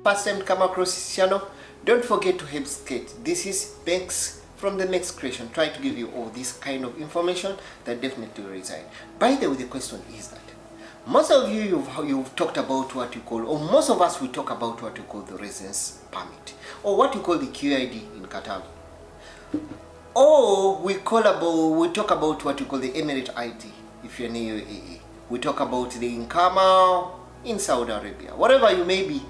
first time to come across this channel, don't forget to subscribe. This is Mex from the Mex Creation, trying to give you all this kind of information that definitely reside. By the way, the question is that most of you've talked about what you call, or most of us we talk about what you call the residence permit, or what you call the QID in Qatar, or we talk about what you call the Emirate ID if you're in the UAE. We talk about the income in Saudi Arabia, whatever you may be.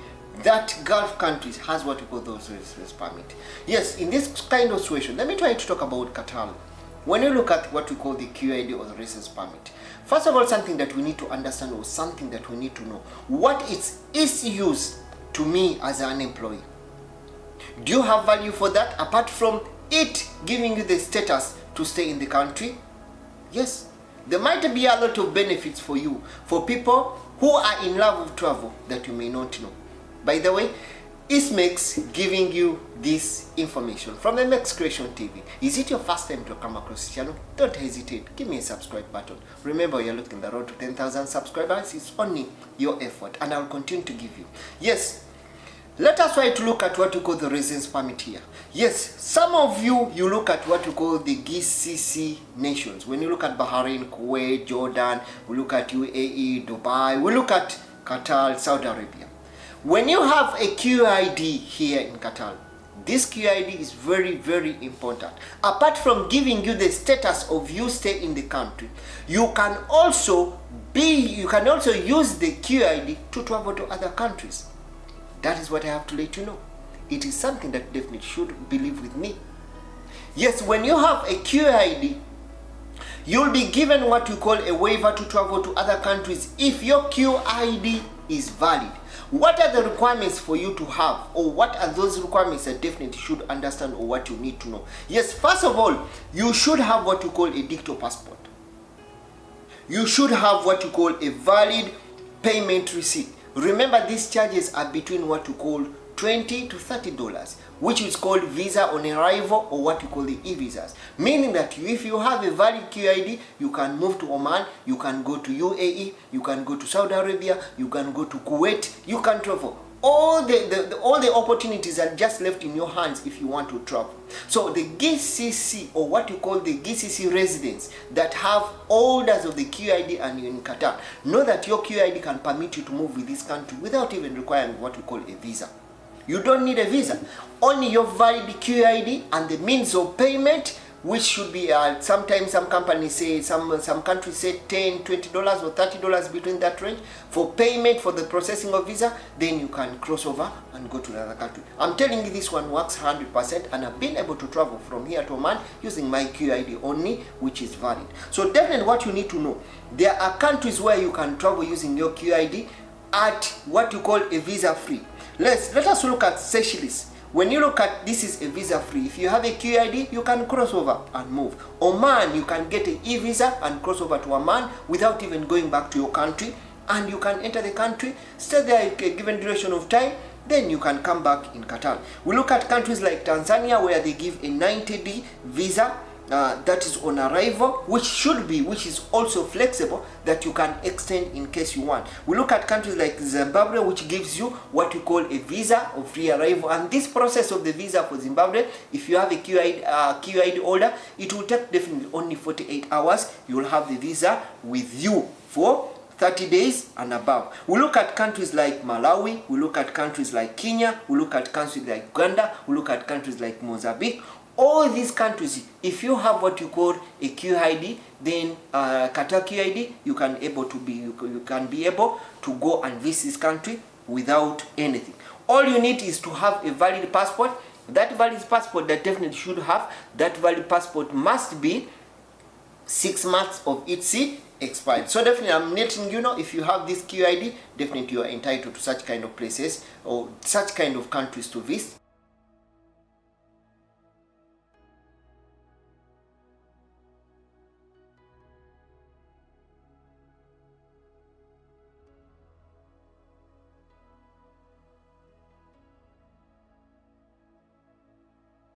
That Gulf countries has what we call those residence permit. Yes, in this kind of situation, let me try to talk about Qatar. When you look at what we call the QID or the residence permit, first of all, something that we need to understand, or something that we need to know, what is use to me as an employee. Do you have value for that apart from it giving you the status to stay in the country? Yes, there might be a lot of benefits for you, for people who are in love with travel that you may not know. By the way, is Mex giving you this information from the Mexcreationtv. Is it your first time to come across this channel? Don't hesitate, give me a subscribe button. Remember, you're looking the road to 10,000 subscribers. It's only your effort, and I'll continue to give you. Yes, let us try to look at what you call the residence permit here. Yes, some of you look at what you call the GCC nations. When you look at Bahrain, Kuwait, Jordan, we look at UAE, Dubai, we look at Qatar, Saudi Arabia. When you have a QID here in Qatar, this QID is very, very important. Apart from giving you the status of you stay in the country, you can also use the QID to travel to other countries. That is what I have to let you know. It is something that definitely should believe with me. Yes, when you have a QID, you'll be given what you call a waiver to travel to other countries if your QID is valid. What are the requirements for you to have, or what are those requirements that definitely should understand, or what you need to know? Yes, first of all, you should have what you call a digital passport. You should have what you call a valid payment receipt. Remember, these charges are between what you call $20 to $30, which is called visa on arrival, or what you call the eVisas. Meaning that if you have a valid QID, you can move to Oman, you can go to UAE, you can go to Saudi Arabia, you can go to Kuwait, you can travel. All the opportunities are just left in your hands if you want to travel. So the GCC, or what you call the GCC residents that have holders of the QID and you're in Qatar, know that your QID can permit you to move with this country without even requiring what we call a visa. You don't need a visa. Only your valid QID and the means of payment, which should be sometimes some companies say, some countries say $10, $20 or $30 between that range for payment for the processing of visa. Then you can cross over and go to another country. I'm telling you, this one works 100%, and I've been able to travel from here to Oman using my QID only, which is valid. So definitely what you need to know, there are countries where you can travel using your QID at what you call a visa free. Let us look at Seychelles. When you look at, this is a visa free. If you have a QID, you can cross over and move. Oman, you can get an e-visa and cross over to Oman without even going back to your country, and you can enter the country, stay there a given duration of time, then you can come back in Qatar. We look at countries like Tanzania, where they give a 90-day visa that is on arrival, which is also flexible, that you can extend in case you want. We look at countries like Zimbabwe, which gives you what you call a visa of free arrival. And this process of the visa for Zimbabwe, if you have a QID holder, it will take definitely only 48 hours. You will have the visa with you for 30 days and above. We look at countries like Malawi, we look at countries like Kenya, we look at countries like Uganda, we look at countries like Mozambique. All these countries, if you have what you call a QID, then Qatar QID, you can be able to go and visit this country without anything. All you need is to have a valid passport. That valid passport that definitely should have, that valid passport must be 6 months of its expired. So definitely I'm letting you know, if you have this QID, definitely you are entitled to such kind of places or such kind of countries to visit